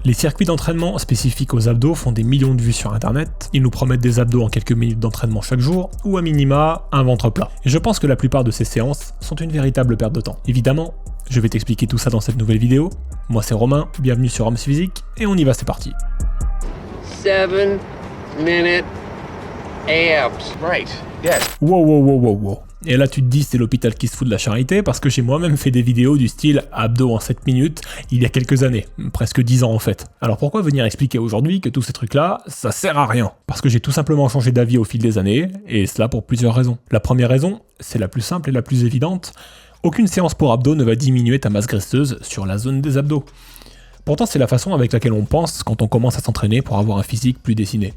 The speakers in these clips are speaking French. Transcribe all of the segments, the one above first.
Les circuits d'entraînement spécifiques aux abdos font des millions de vues sur internet, ils nous promettent des abdos en quelques minutes d'entraînement chaque jour, ou à minima, un ventre plat. Et je pense que la plupart de ces séances sont une véritable perte de temps. Évidemment, je vais t'expliquer tout ça dans cette nouvelle vidéo. Moi c'est Romain, bienvenue sur Homs Physique, et on y va, c'est parti. 7-minute abs. Right, yes. Wow. Et là tu te dis c'est l'hôpital qui se fout de la charité parce que j'ai moi-même fait des vidéos du style abdos en 7 minutes il y a quelques années, presque 10 ans en fait. Alors pourquoi venir expliquer aujourd'hui que tous ces trucs là, ça sert à rien? Parce que j'ai tout simplement changé d'avis au fil des années, et cela pour plusieurs raisons. La première raison, c'est la plus simple et la plus évidente, aucune séance pour abdos ne va diminuer ta masse graisseuse sur la zone des abdos. Pourtant c'est la façon avec laquelle on pense quand on commence à s'entraîner pour avoir un physique plus dessiné.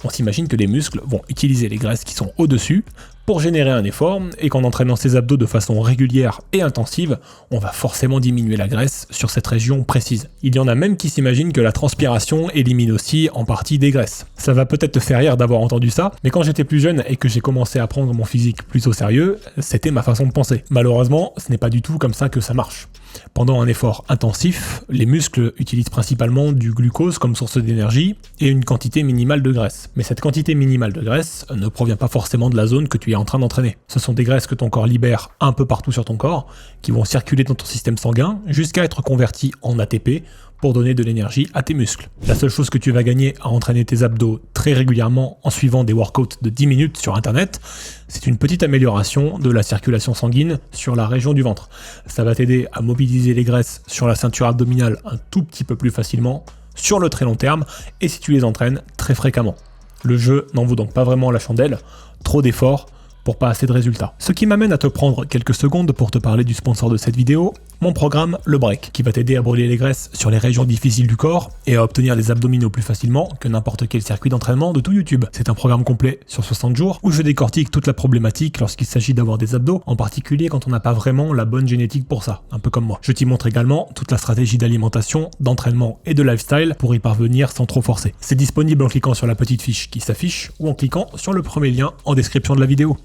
On s'imagine que les muscles vont utiliser les graisses qui sont au-dessus pour générer un effort, et qu'en entraînant ses abdos de façon régulière et intensive, on va forcément diminuer la graisse sur cette région précise. Il y en a même qui s'imaginent que la transpiration élimine aussi en partie des graisses. Ça va peut-être te faire rire d'avoir entendu ça, mais quand j'étais plus jeune et que j'ai commencé à prendre mon physique plus au sérieux, c'était ma façon de penser. Malheureusement, ce n'est pas du tout comme ça que ça marche. Pendant un effort intensif, les muscles utilisent principalement du glucose comme source d'énergie et une quantité minimale de graisse. Mais cette quantité minimale de graisse ne provient pas forcément de la zone que tu es en train d'entraîner. Ce sont des graisses que ton corps libère un peu partout sur ton corps, qui vont circuler dans ton système sanguin jusqu'à être converties en ATP pour donner de l'énergie à tes muscles. La seule chose que tu vas gagner à entraîner tes abdos très régulièrement en suivant des workouts de 10 minutes sur internet, c'est une petite amélioration de la circulation sanguine sur la région du ventre. Ça va t'aider à mobiliser les graisses sur la ceinture abdominale un tout petit peu plus facilement sur le très long terme, et si tu les entraînes très fréquemment. Le jeu n'en vaut donc pas vraiment la chandelle, trop d'efforts pour pas assez de résultats. Ce qui m'amène à te prendre quelques secondes pour te parler du sponsor de cette vidéo, mon programme Le Break, qui va t'aider à brûler les graisses sur les régions difficiles du corps et à obtenir des abdominaux plus facilement que n'importe quel circuit d'entraînement de tout YouTube. C'est un programme complet sur 60 jours où je décortique toute la problématique lorsqu'il s'agit d'avoir des abdos, en particulier quand on n'a pas vraiment la bonne génétique pour ça, un peu comme moi. Je t'y montre également toute la stratégie d'alimentation, d'entraînement et de lifestyle pour y parvenir sans trop forcer. C'est disponible en cliquant sur la petite fiche qui s'affiche ou en cliquant sur le premier lien en description de la vidéo.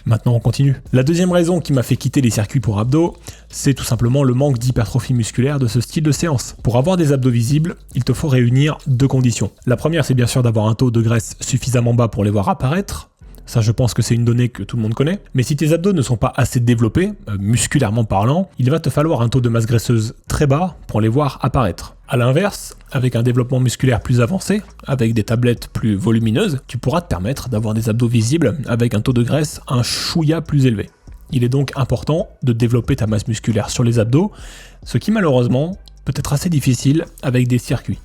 Maintenant on continue. La deuxième raison qui m'a fait quitter les circuits pour abdos, c'est tout simplement le manque d'hypertrophie musculaire de ce style de séance. Pour avoir des abdos visibles, il te faut réunir deux conditions. La première, c'est bien sûr d'avoir un taux de graisse suffisamment bas pour les voir apparaître. Ça, je pense que c'est une donnée que tout le monde connaît. Mais si tes abdos ne sont pas assez développés, musculairement parlant, il va te falloir un taux de masse graisseuse très bas pour les voir apparaître. A l'inverse, avec un développement musculaire plus avancé, avec des tablettes plus volumineuses, tu pourras te permettre d'avoir des abdos visibles avec un taux de graisse un chouïa plus élevé. Il est donc important de développer ta masse musculaire sur les abdos, ce qui malheureusement peut être assez difficile avec des circuits.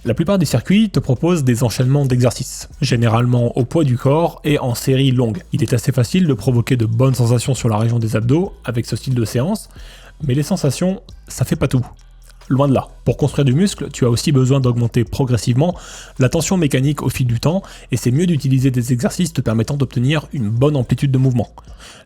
La plupart des circuits te proposent des enchaînements d'exercices, généralement au poids du corps et en séries longues. Il est assez facile de provoquer de bonnes sensations sur la région des abdos avec ce style de séance, mais les sensations, ça fait pas tout. Loin de là. Pour construire du muscle, tu as aussi besoin d'augmenter progressivement la tension mécanique au fil du temps, et c'est mieux d'utiliser des exercices te permettant d'obtenir une bonne amplitude de mouvement.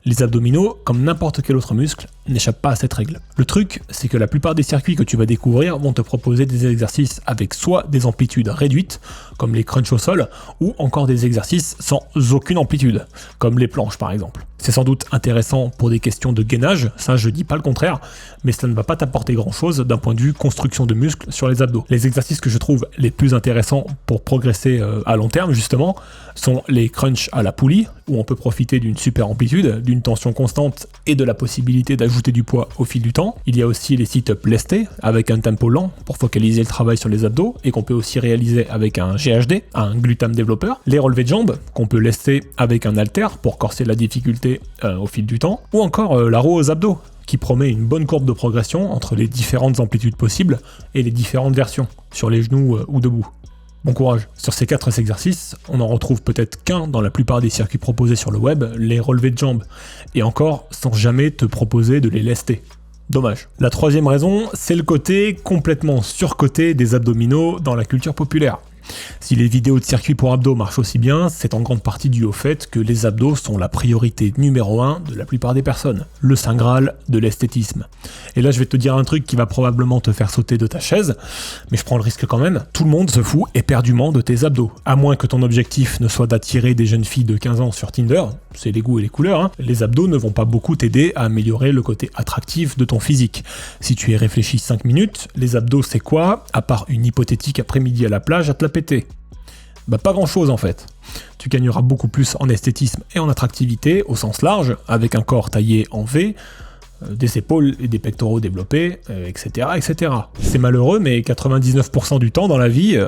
Les abdominaux, comme n'importe quel autre muscle, n'échappent pas à cette règle. Le truc, c'est que la plupart des circuits que tu vas découvrir vont te proposer des exercices avec soit des amplitudes réduites, comme les crunchs au sol, ou encore des exercices sans aucune amplitude, comme les planches par exemple. C'est sans doute intéressant pour des questions de gainage, ça je dis pas le contraire, mais cela ne va pas t'apporter grand chose d'un point de vue construction de muscles sur les abdos. Les exercices que je trouve les plus intéressants pour progresser à long terme justement sont les crunchs à la poulie, où on peut profiter d'une super amplitude, d'une tension constante et de la possibilité d'ajouter du poids au fil du temps. Il y a aussi les sit-ups lestés avec un tempo lent pour focaliser le travail sur les abdos et qu'on peut aussi réaliser avec un GHD, un glutam développeur. Les relevés de jambes qu'on peut lester avec un halter pour corser la difficulté au fil du temps. Ou encore la roue aux abdos qui promet une bonne courbe de progression entre les différentes amplitudes possibles et les différentes versions, sur les genoux ou debout. Bon courage. Sur ces 4 exercices, on en retrouve peut-être qu'un dans la plupart des circuits proposés sur le web, les relevés de jambes, et encore sans jamais te proposer de les lester. Dommage. La troisième raison, c'est le côté complètement surcoté des abdominaux dans la culture populaire. Si les vidéos de circuit pour abdos marchent aussi bien, c'est en grande partie dû au fait que les abdos sont la priorité numéro 1 de la plupart des personnes. Le saint graal de l'esthétisme. Et là je vais te dire un truc qui va probablement te faire sauter de ta chaise, mais je prends le risque quand même. Tout le monde se fout éperdument de tes abdos. À moins que ton objectif ne soit d'attirer des jeunes filles de 15 ans sur Tinder, c'est les goûts et les couleurs, hein. Les abdos ne vont pas beaucoup t'aider à améliorer le côté attractif de ton physique. Si tu y réfléchis 5 minutes, les abdos c'est quoi, à part une hypothétique après-midi à la plage à te la péter? Bah pas grand chose en fait. Tu gagneras beaucoup plus en esthétisme et en attractivité au sens large, avec un corps taillé en V, des épaules et des pectoraux développés, etc., etc. C'est malheureux, mais 99% du temps dans la vie,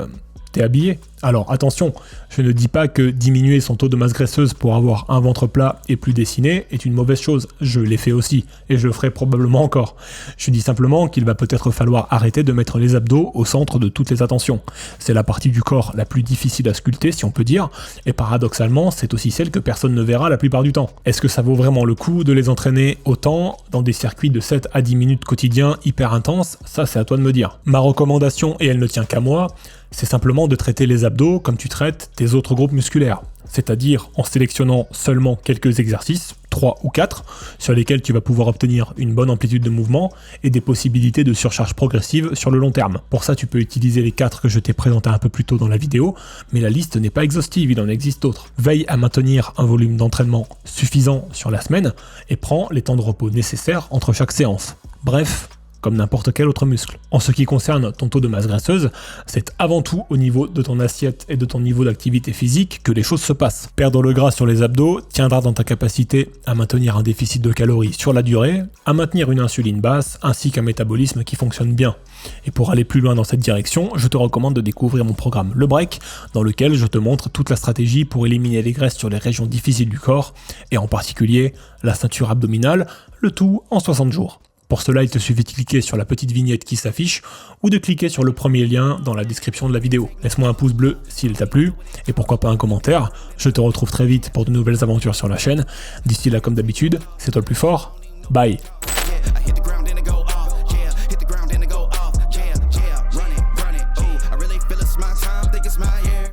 t'es habillé. Alors attention, je ne dis pas que diminuer son taux de masse graisseuse pour avoir un ventre plat et plus dessiné est une mauvaise chose. Je l'ai fait aussi, et je le ferai probablement encore. Je dis simplement qu'il va peut-être falloir arrêter de mettre les abdos au centre de toutes les attentions. C'est la partie du corps la plus difficile à sculpter, si on peut dire, et paradoxalement, c'est aussi celle que personne ne verra la plupart du temps. Est-ce que ça vaut vraiment le coup de les entraîner autant dans des circuits de 7 à 10 minutes quotidiens hyper intenses? Ça, c'est à toi de me dire. Ma recommandation, et elle ne tient qu'à moi, c'est simplement de traiter les abdos comme tu traites tes autres groupes musculaires, c'est-à-dire en sélectionnant seulement quelques exercices, 3 ou 4, sur lesquels tu vas pouvoir obtenir une bonne amplitude de mouvement et des possibilités de surcharge progressive sur le long terme. Pour ça, tu peux utiliser les 4 que je t'ai présentés un peu plus tôt dans la vidéo, mais la liste n'est pas exhaustive, il en existe d'autres. Veille à maintenir un volume d'entraînement suffisant sur la semaine et prends les temps de repos nécessaires entre chaque séance. Bref, comme n'importe quel autre muscle. En ce qui concerne ton taux de masse graisseuse, c'est avant tout au niveau de ton assiette et de ton niveau d'activité physique que les choses se passent. Perdre le gras sur les abdos tiendra dans ta capacité à maintenir un déficit de calories sur la durée, à maintenir une insuline basse, ainsi qu'un métabolisme qui fonctionne bien. Et pour aller plus loin dans cette direction, je te recommande de découvrir mon programme Le Break, dans lequel je te montre toute la stratégie pour éliminer les graisses sur les régions difficiles du corps, et en particulier la ceinture abdominale, le tout en 60 jours. Pour cela, il te suffit de cliquer sur la petite vignette qui s'affiche ou de cliquer sur le premier lien dans la description de la vidéo. Laisse-moi un pouce bleu s'il t'a plu et pourquoi pas un commentaire. Je te retrouve très vite pour de nouvelles aventures sur la chaîne. D'ici là, comme d'habitude, c'est toi le plus fort. Bye.